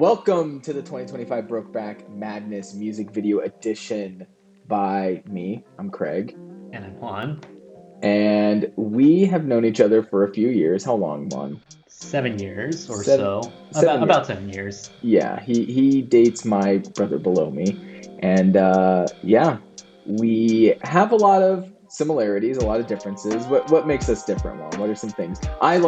Welcome to the 2025 BroBrack Madness Music Video Edition by me. I'm Craig. And I'm Juan. And we have known each other for a few years. How long, Juan? 7 years or Seven- so. seven About 7 years. Yeah, he dates my brother below me. And we have a lot of similarities, a lot of differences. What makes us different, Juan? What are some things? I'm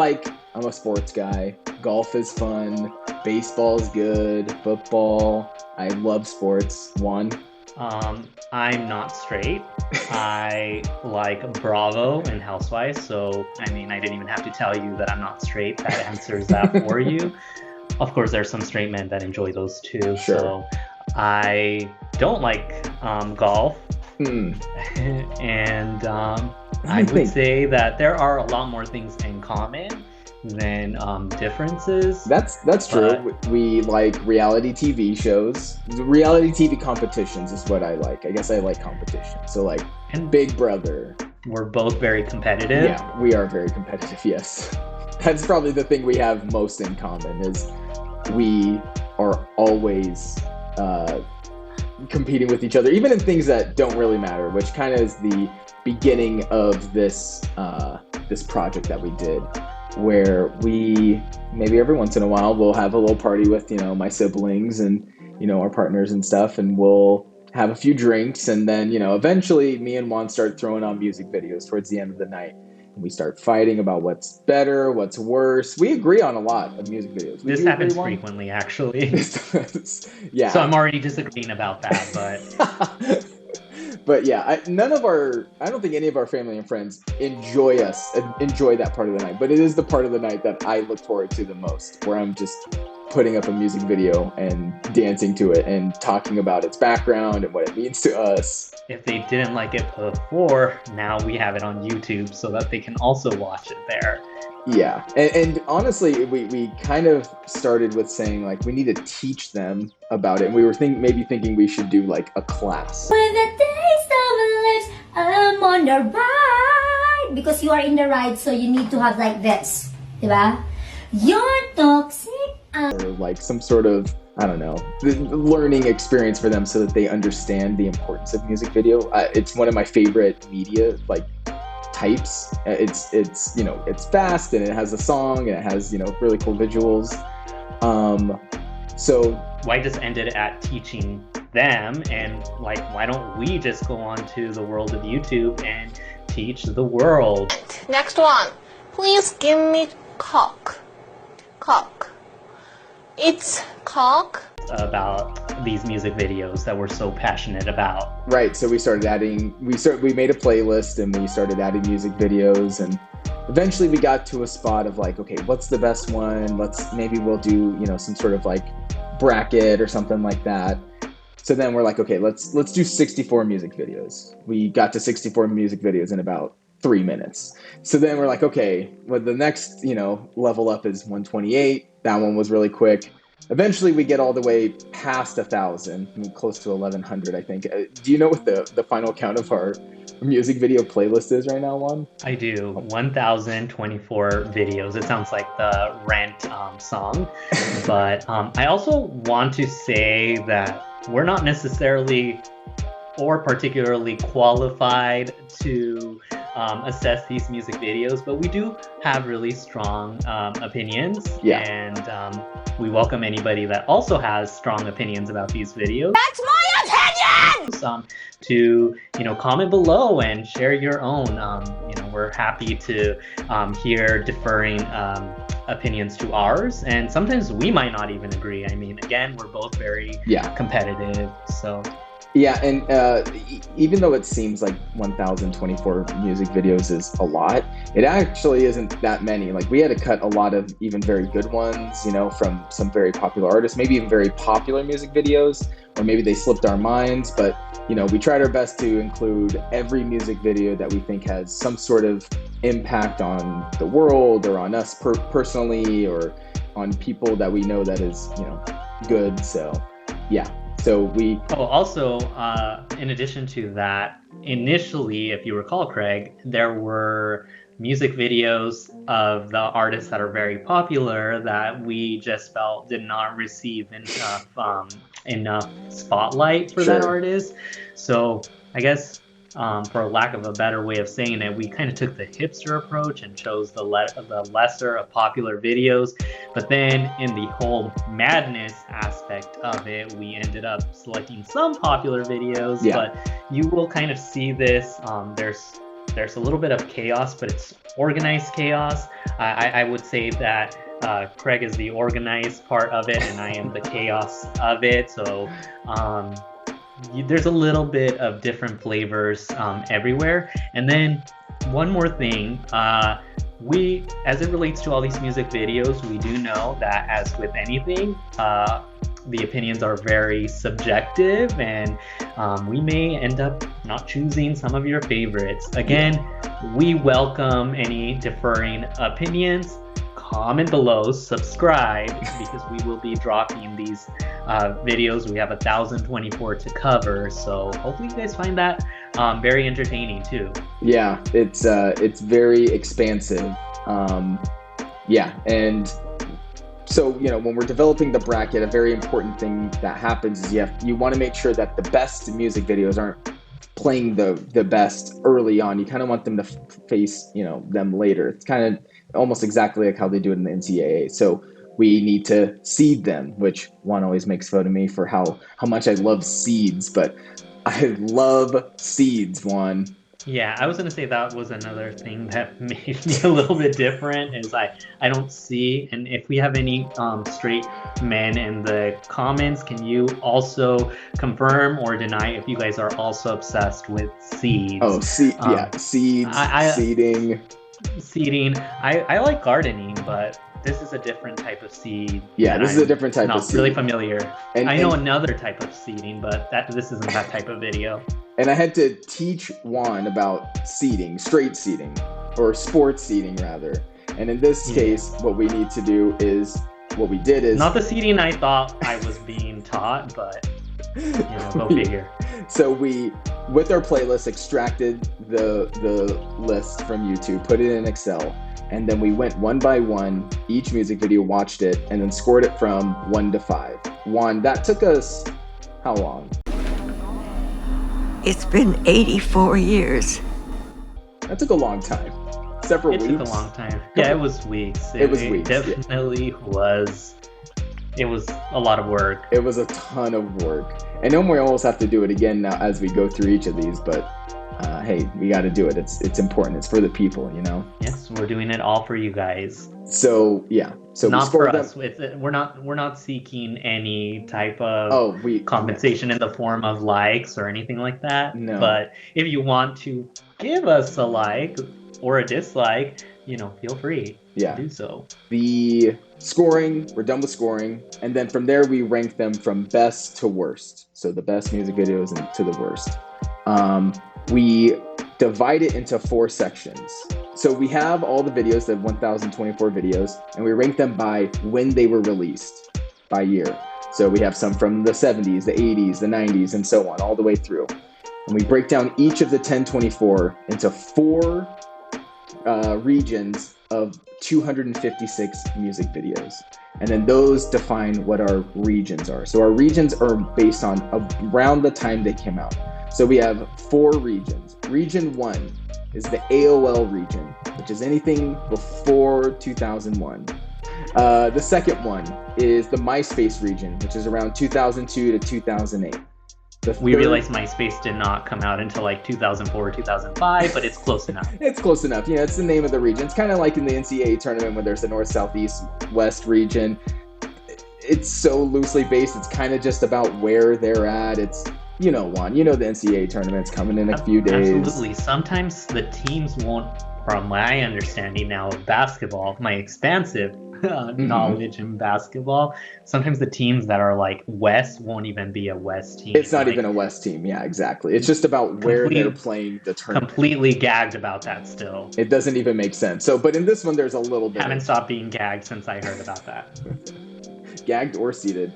a sports guy. Golf is fun. Baseball's good. Football. I love sports. Juan? I'm not straight. I like Bravo and Housewives, so I didn't even have to tell you that I'm not straight. That answers that for you. Of course, there's some straight men that enjoy those too. Sure. So I don't like golf. And I would say that there are a lot more things in common than differences. That's true. We like reality TV shows. Reality TV competitions is what I like. I guess I like competition. So and Big Brother. We're both very competitive. Yeah, we are very competitive, yes. That's probably the thing we have most in common is we are always competing with each other, even in things that don't really matter, which kind of is the beginning of this project that we did, where we maybe every once in a while we'll have a little party with my siblings and our partners and stuff, and we'll have a few drinks, and then eventually me and Juan start throwing on music videos towards the end of the night. We start fighting about what's better, what's worse. We agree on a lot of music videos. This happens frequently, actually. Yeah. So I'm already disagreeing about that, but... But yeah, I don't think any of our family and friends enjoy that part of the night. But it is the part of the night that I look forward to the most, where I'm just putting up a music video and dancing to it and talking about its background and what it means to us. If they didn't like it before, now we have it on YouTube so that they can also watch it there. Yeah, and honestly, we kind of started with saying we need to teach them about it, and we were thinking we should do a class. When the days lives, I'm on the ride, because you are in the ride, so you need to have this, diba? You're toxic. Or some sort of, I don't know, learning experience for them so that they understand the importance of music video. It's one of my favorite media types. It's fast, and it has a song, and it has really cool visuals. So why just end it at teaching them, and why don't we just go on to the world of YouTube and teach the world? Next one, please give me cock. It's cock. About these music videos that we're so passionate about. Right, so we made a playlist, and we started adding music videos, and eventually we got to a spot of okay, what's the best one? Maybe we'll do some sort of bracket or something like that. So then we're okay, let's do 64 music videos. We got to 64 music videos in about 3 minutes. So then we're okay, well, the next level up is 128. That one was really quick. Eventually we get all the way past 1,000, close to 1,100, I think. Do you know what the final count of our music video playlist is right now, Juan? I do. 1,024 videos. It sounds like the Rent song. But I also want to say that we're not necessarily or particularly qualified to assess these music videos, but we do have really strong opinions. Yeah. And we welcome anybody that also has strong opinions about these videos. That's my opinion! To comment below and share your own. We're happy to hear differing opinions to ours, and sometimes we might not even agree. Again, we're both very competitive, so. Yeah, and even though it seems like 1,024 music videos is a lot, it actually isn't that many. We had to cut a lot of even very good ones, from some very popular artists, maybe even very popular music videos, or maybe they slipped our minds. But, we tried our best to include every music video that we think has some sort of impact on the world, or on us personally, or on people that we know that is, good. So, yeah. So we... Oh, also, in addition to that, initially, if you recall, Craig, there were music videos of the artists that are very popular that we just felt did not receive enough spotlight for that Sure. artist. So I guess for lack of a better way of saying it, we kind of took the hipster approach and chose the lesser of popular videos. But then in the whole madness aspect of it, we ended up selecting some popular videos. Yeah. But you will kind of see this. There's a little bit of chaos, but it's organized chaos. I would say that Craig is the organized part of it, and I am the chaos of it. So there's a little bit of different flavors everywhere. And then one more thing, we, as it relates to all these music videos, we do know that as with anything, the opinions are very subjective, and we may end up not choosing some of your favorites. Again, we welcome any differing opinions. Comment below, subscribe, because we will be dropping these videos. We have 1,024 to cover, so hopefully you guys find that very entertaining too. Yeah, it's very expansive. And so, when we're developing the bracket, a very important thing that happens is you want to make sure that the best music videos aren't playing the best early on. You kind of want them to face, them later. It's kind of almost exactly like how they do it in the NCAA. So we need to seed them, which Juan always makes fun of me for how much I love seeds, but I love seeds, Juan. Yeah, I was going to say that was another thing that made me a little bit different is I don't see, and if we have any straight men in the comments, can you also confirm or deny if you guys are also obsessed with seeds? Oh, seeds, seeding. Seeding. I like gardening, but this is a different type of seed. Yeah, this is a different type of seed. Not really familiar. I know another type of seeding, but this isn't that type of video. And I had to teach Juan about seeding, straight seeding, or sports seeding rather. And in this case, what we need to do is, what we did is... Not the seeding I thought I was being taught, but, go figure. So we, with our playlist, extracted the list from YouTube, put it in Excel, and then we went one by one, each music video, watched it, and then scored it from 1 to 5. Juan, that took us how long? It's been 84 years. That took a long time. Several weeks. It took a long time. Yeah, it was weeks. It was weeks. Definitely was. It was a lot of work. It was a ton of work. I know we almost have to do it again now as we go through each of these, but hey, we got to do it. It's important. It's for the people, Yes, we're doing it all for you guys. So yeah. So not for us. We're not seeking any type of compensation in the form of likes or anything like that. No. But if you want to give us a like or a dislike, feel free to do so. The scoring, we're done with scoring, and then from there we rank them from best to worst. So the best music videos and to the worst. We divide it into 4 sections. So we have all the videos, the 1,024 videos, and we rank them by when they were released, by year. So we have some from the 70s, the 80s, the 90s, and so on, all the way through. And we break down each of the 1024 into 4 regions of 256 music videos. And then those define what our regions are. So our regions are based on around the time they came out. So we have 4 regions. Region 1 is the AOL region, which is anything before 2001. The second one is the MySpace region, which is around 2002 to 2008. We realized MySpace did not come out until like 2004 or 2005, but it's close enough. It's close enough. It's the name of the region. It's kind of like in the NCAA tournament when there's the North, South, East, West region. It's so loosely based. It's kind of just about where they're at. It's, Juan, the NCAA tournament's coming in a few days. Absolutely. Sometimes the teams won't, from my understanding now of basketball, my expansive knowledge in basketball, sometimes the teams that are like West won't even be a West team. It's not even a West team. Yeah, exactly. It's just about where they're playing the tournament. Completely gagged about that still. It doesn't even make sense. So, but in this one, there's a little bit. Haven't stopped being gagged since I heard about that. Gagged or seated.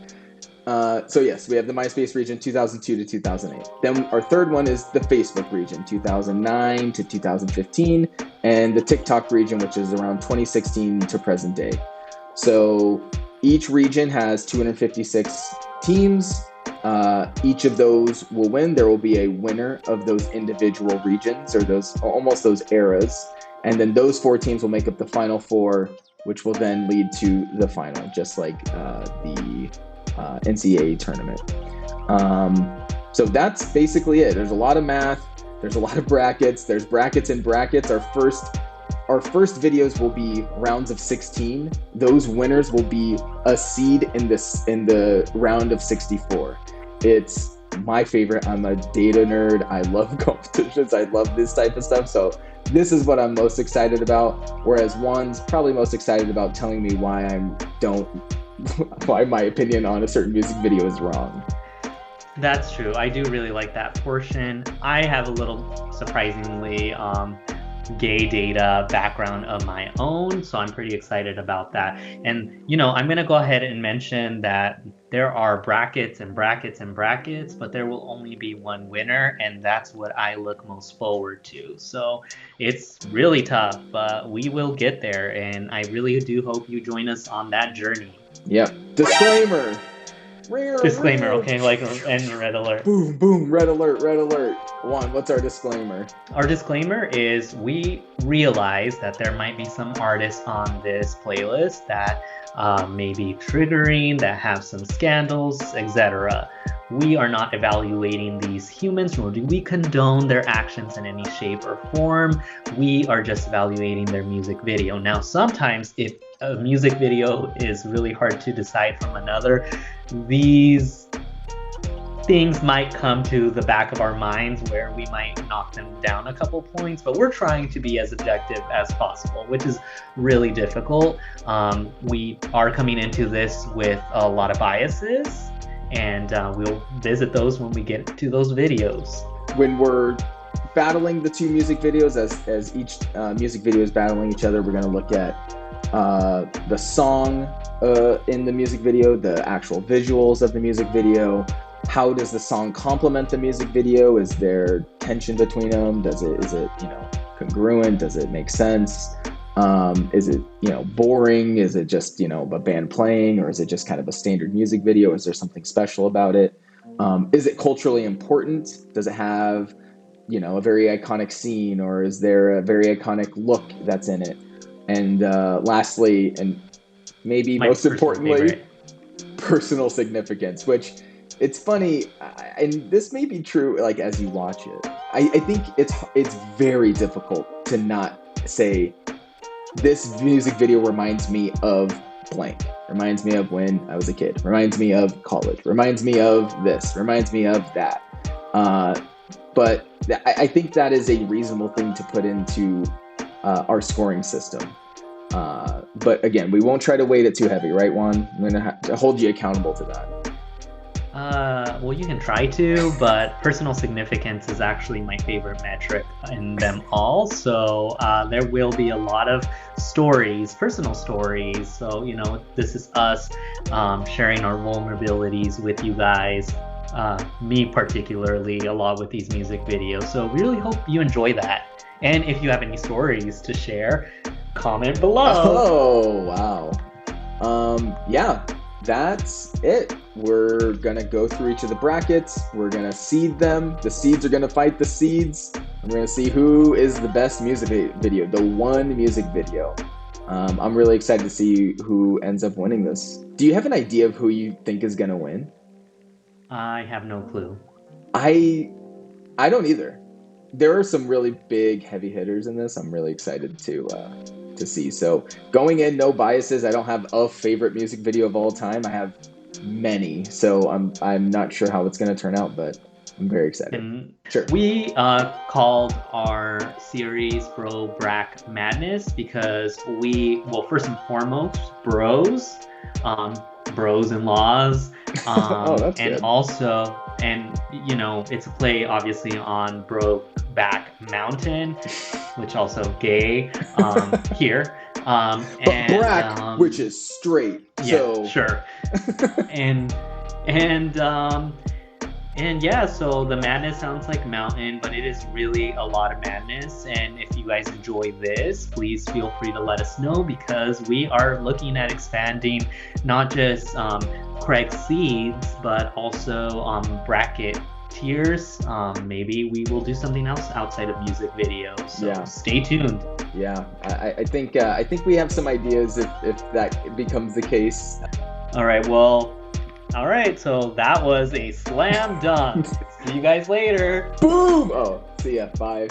So yes, we have the MySpace region, 2002 to 2008. Then our third one is the Facebook region, 2009 to 2015. and the TikTok region, which is around 2016 to present day. So each region has 256 teams. Each of those will win. There will be a winner of those individual regions, or almost those eras. And then those 4 teams will make up the final 4, which will then lead to the final, just like the NCAA tournament. So that's basically it. There's a lot of math. There's a lot of brackets. There's brackets and brackets. Our first videos will be rounds of 16. Those winners will be a seed in the round of 64. It's my favorite. I'm a data nerd. I love competitions. I love this type of stuff. So this is what I'm most excited about. Whereas Juan's probably most excited about telling me why my opinion on a certain music video is wrong. That's true. I do really like that portion. I have a little surprisingly gay data background of my own, so I'm pretty excited about that. And I'm going to go ahead and mention that there are brackets and brackets and brackets, but there will only be one winner, and that's what I look most forward to. So it's really tough, but we will get there, and I really do hope you join us on that journey. Yep. Disclaimer. Disclaimer, okay, and red alert. Boom, boom, red alert, red alert. Juan, what's our disclaimer? Our disclaimer is we realize that there might be some artists on this playlist that may be triggering, that have some scandals, etc. We are not evaluating these humans, nor do we condone their actions in any shape or form. We are just evaluating their music video. Now, sometimes if a music video is really hard to decide from another, these things might come to the back of our minds where we might knock them down a couple points, but we're trying to be as objective as possible, which is really difficult. We are coming into this with a lot of biases, and we'll visit those when we get to those videos. When we're battling the 2 music videos, as each music video is battling each other, we're going to look at the song in the music video, the actual visuals of the music video. How does the song complement the music video? Is there tension between them? Is it congruent? Does it make sense? Is it boring? Is it just a band playing, or is it just kind of a standard music video? Is there something special about it? Is it culturally important? Does it have a very iconic scene, or is there a very iconic look that's in it? And lastly, and maybe most importantly, personal significance, which it's funny, and this may be true like as you watch it. I think it's very difficult to not say this music video reminds me of blank, reminds me of when I was a kid, reminds me of college, reminds me of this, reminds me of that. But I think that is a reasonable thing to put into our scoring system. But again, we won't try to weight it too heavy, right, Juan? I'm going to have to hold you accountable to that. Well, you can try to, but personal significance is actually my favorite metric in them all. So there will be a lot of stories, personal stories. So, this is us sharing our vulnerabilities with you guys. Me particularly, a lot with these music videos. So we really hope you enjoy that. And if you have any stories to share, comment below. Oh, wow. Yeah, that's it. We're going to go through each of the brackets. We're going to seed them. The seeds are going to fight the seeds. And we're going to see who is the best music video, the one music video. I'm really excited to see who ends up winning this. Do you have an idea of who you think is going to win? I have no clue. I don't either. There are some really big heavy hitters in this. I'm really excited to see. So going in, no biases. I don't have a favorite music video of all time. I have many. So I'm not sure how it's going to turn out, but I'm very excited. And sure. We called our series BroBrack Madness because first and foremost, bros and laws. Oh, that's and good. Also, and it's a play obviously on BroBrack Mountain, which also gay here. But Brack, which is straight. Yeah, so. sure. and And yeah, so the madness sounds like mountain, but it is really a lot of madness. And if you guys enjoy this, please feel free to let us know, because we are looking at expanding not just Craig's seeds, but also bracket tiers. Maybe we will do something else outside of music videos. So stay tuned. Yeah, I think we have some ideas if that becomes the case. All right, well. All right, so that was a slam dunk. See you guys later. Boom! Oh, see ya. Bye.